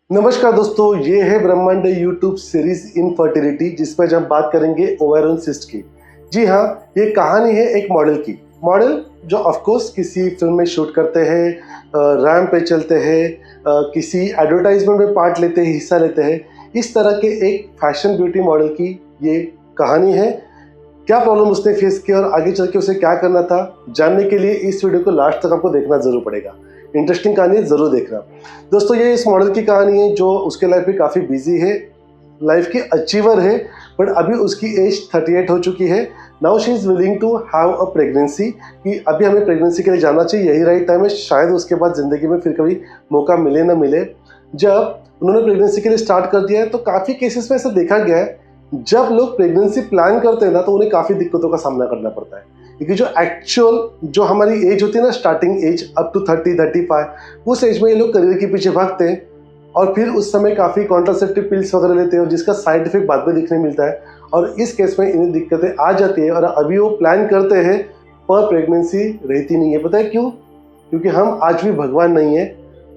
नमस्कार दोस्तों, ये है ब्रह्मांड यूट्यूब सीरीज इनफर्टिलिटी जिसमें हम बात करेंगे ओवेरियन सिस्ट की। जी हाँ, ये कहानी है एक मॉडल की। मॉडल जो ऑफकोर्स किसी फिल्म में शूट करते हैं, रैम पे चलते हैं, किसी एडवर्टाइजमेंट में पार्ट लेते हैं, हिस्सा लेते हैं। इस तरह के एक फैशन ब्यूटी मॉडल की ये कहानी है। क्या प्रॉब्लम उसने फेस किया और आगे चल के उसे क्या करना था, जानने के लिए इस वीडियो को लास्ट तक आपको देखना जरूर पड़ेगा। इंटरेस्टिंग कहानी है, जरूर देखना। दोस्तों, ये इस मॉडल की कहानी है जो उसके लाइफ में काफ़ी बिजी है, लाइफ की अचीवर है, बट अभी उसकी एज 38 हो चुकी है। Now she is willing to have a pregnancy, कि अभी हमें प्रेगनेंसी के लिए जाना चाहिए, यही राइट टाइम है। शायद उसके बाद ज़िंदगी में फिर कभी मौका मिले ना मिले। जब उन्होंने प्रेगनेंसी के लिए स्टार्ट कर दिया है तो काफ़ी केसेस में ऐसा देखा गया है, जब लोग प्रेगनेंसी प्लान करते हैं ना तो उन्हें काफ़ी दिक्कतों का सामना करना पड़ता है, क्योंकि जो एक्चुअल जो हमारी एज होती है ना, स्टार्टिंग एज अप टू 30-35, उस एज में ये लोग करियर के पीछे भागते हैं और फिर उस समय काफ़ी कॉन्ट्रासेप्टिव पिल्स वगैरह लेते हैं और जिसका साइड इफेक्ट बाद में दिखने मिलता है। और इस केस में इन्हें दिक्कतें आ जाती है और अभी वो प्लान करते हैं पर प्रेगनेंसी रहती नहीं है। पता है क्यों? क्योंकि हम आज भी भगवान नहीं है।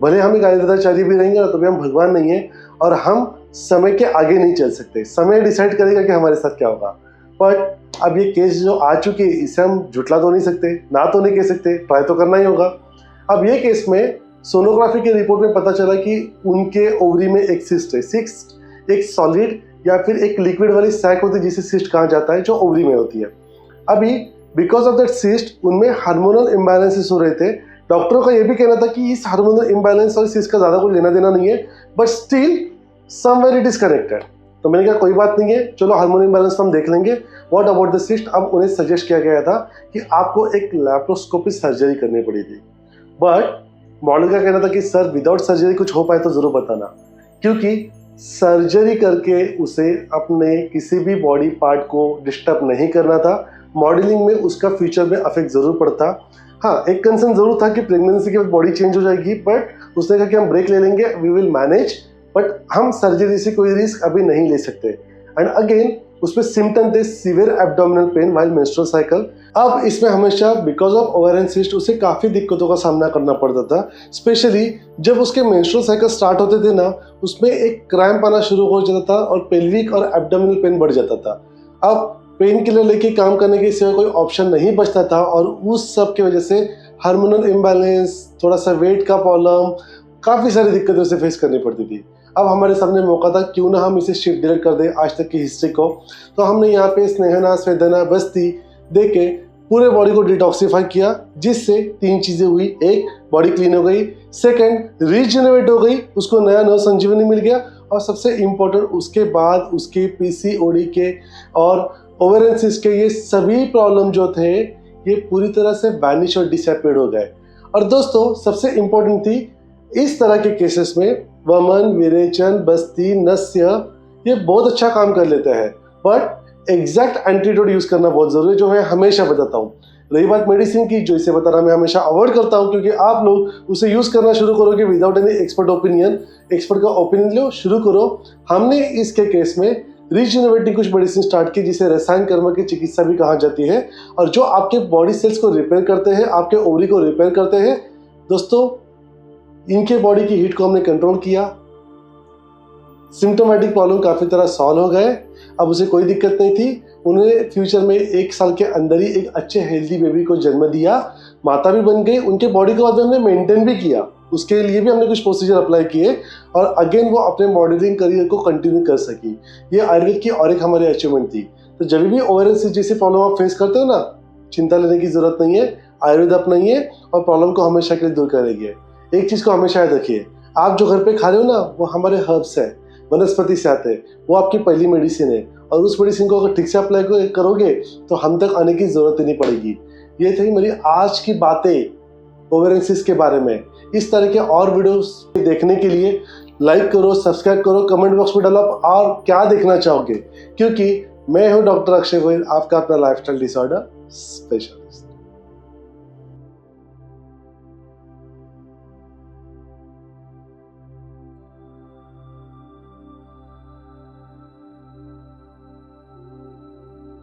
भले हम एक आचार्य भी रहेंगे ना तो भी हम भगवान नहीं है और हम समय के आगे नहीं चल सकते। समय डिसाइड करेगा कि हमारे साथ क्या होगा। बट अब ये केस जो आ चुकी है इसे हम झुटला तो नहीं सकते, ना तो नहीं कह सकते, ट्राई तो करना ही होगा। अब ये केस में सोनोग्राफी की रिपोर्ट में पता चला कि उनके ओवरी में एक सिस्ट है। सिस्ट एक सॉलिड या फिर एक लिक्विड वाली सैक होती है जिसे सिस्ट कहा जाता है, जो ओवरी में होती है। अभी बिकॉज ऑफ दैट सिस्ट उनमें हार्मोनल इम्बैलेंसेस हो रहे थे। डॉक्टरों का ये भी कहना था कि इस हार्मोनल इम्बैलेंस और सिस्ट का ज़्यादा कोई लेना देना नहीं है, but still somewhere it is connected. तो मैंने कहा कोई बात नहीं है, चलो हार्मोन इम्बैलेंस हम देख लेंगे। What about the cyst? अब उन्हें सजेस्ट किया गया था कि आपको एक लैप्रोस्कोपी सर्जरी करनी पड़ेगी। बट मॉडल का कहना था कि सर विदाउट सर्जरी कुछ हो पाए तो जरूर बताना, क्योंकि सर्जरी करके उसे अपने किसी भी बॉडी पार्ट को डिस्टर्ब नहीं करना था। मॉडलिंग में उसका फ्यूचर में अफेक्ट जरूर पड़ता। हाँ, एक कंसर्न जरूर था कि प्रेगनेंसी के बाद बॉडी चेंज हो जाएगी, बट उसने कहा कि हम ब्रेक ले लेंगे, वी विल मैनेज, बट हम सर्जरी से कोई रिस्क अभी नहीं ले सकते। एंड अगेन उसमें सिम्टम थे severe abdominal pain while menstrual cycle. अब इसमें हमेशा बिकॉज ऑफ ओवेरियन सिस्ट उसे काफ़ी दिक्कतों का सामना करना पड़ता था। स्पेशली जब उसके मेंस्ट्रुअल साइकिल स्टार्ट होते थे ना, उसमें एक क्रैम्प आना शुरू हो जाता था और पेल्विक और एब्डोमिनल पेन बढ़ जाता था। अब पेन किलर लेके काम करने के सिवा कोई ऑप्शन नहीं बचता था और उस सब की वजह से हार्मोनल इम्बैलेंस, थोड़ा सा वेट का प्रॉब्लम, काफ़ी सारी दिक्कतें उसे फेस करनी पड़ती थी। अब हमारे सामने मौका था, क्यों ना हम इसे शिफ्ट डिलीट कर दें आज तक की हिस्ट्री को। तो हमने यहाँ पे स्नेहना, स्वेदना, बस्ती दे के पूरे बॉडी को डिटॉक्सिफाई किया, जिससे 3 चीज़ें हुई। एक, बॉडी क्लीन हो गई। सेकंड, रीजनरेट हो गई, उसको नया नव संजीवनी मिल गया। और सबसे इम्पोर्टेंट, उसके बाद उसके पीसीओडी के और ओवेरियन सिस्ट के ये सभी प्रॉब्लम जो थे ये पूरी तरह से वैनिश और डिसअपियर हो गए। और दोस्तों सबसे इम्पोर्टेंट थी, इस तरह के केसेस में वमन, विरेचन, बस्ती, नस्य ये बहुत अच्छा काम कर लेते हैं, बट एग्जैक्ट एंटीडोट यूज करना बहुत जरूरी है, जो मैं हमेशा बताता हूँ। रही बात मेडिसिन की, जो इसे बताना मैं हमेशा अवॉइड करता हूँ, क्योंकि आप लोग उसे यूज करना शुरू करोगे without any expert opinion. Expert का ओपिनियन लो, शुरू करो। हमने इसके केस में रीजनरेटिंग कुछ मेडिसिन स्टार्ट की, जिसे रसायन कर्म की चिकित्सा भी कहा जाती है, और जो आपके बॉडी सेल्स को रिपेयर करते हैं, आपके ओवरी को रिपेयर करते हैं। दोस्तों, इनके बॉडी की हीट को हमने कंट्रोल किया, सिम्टोमेटिक प्रॉब्लम काफ़ी तरह सॉल्व हो गए। अब उसे कोई दिक्कत नहीं थी। उन्होंने फ्यूचर में 1 साल के अंदर ही एक अच्छे हेल्दी बेबी को जन्म दिया, माता भी बन गई। उनके बॉडी को बाद में हमने मेंटेन भी किया, उसके लिए भी हमने कुछ प्रोसीजर अप्लाई किए और अगेन वो अपने मॉडलिंग करियर को कंटिन्यू कर सकी। ये आयुर्वेद की और एक हमारी अचीवमेंट थी। तो जब भी ओवेरियन सिस्ट जैसी प्रॉब्लम आप फेस करते हो ना, चिंता लेने की जरूरत नहीं है। आयुर्वेद अपनाइए और प्रॉब्लम को हमेशा के लिए दूर करेंगे। एक चीज़ को हमेशा याद रखिए, आप जो घर पे खा रहे हो ना, वो हमारे हर्ब्स है, वनस्पति से आते हैं। वो आपकी पहली मेडिसिन है और उस मेडिसिन को अगर ठीक से अप्लाई करोगे तो हम तक आने की ज़रूरत ही नहीं पड़ेगी। ये थी मेरी आज की बातें ओवेरियन सिस्ट के बारे में। इस तरह के और वीडियोस देखने के लिए लाइक करो, सब्सक्राइब करो, कमेंट बॉक्स में डालो और क्या देखना चाहोगे, क्योंकि मैं हूँ डॉक्टर अक्षय गोयल, आपका अपना लाइफस्टाइल डिसऑर्डर स्पेशलिस्ट।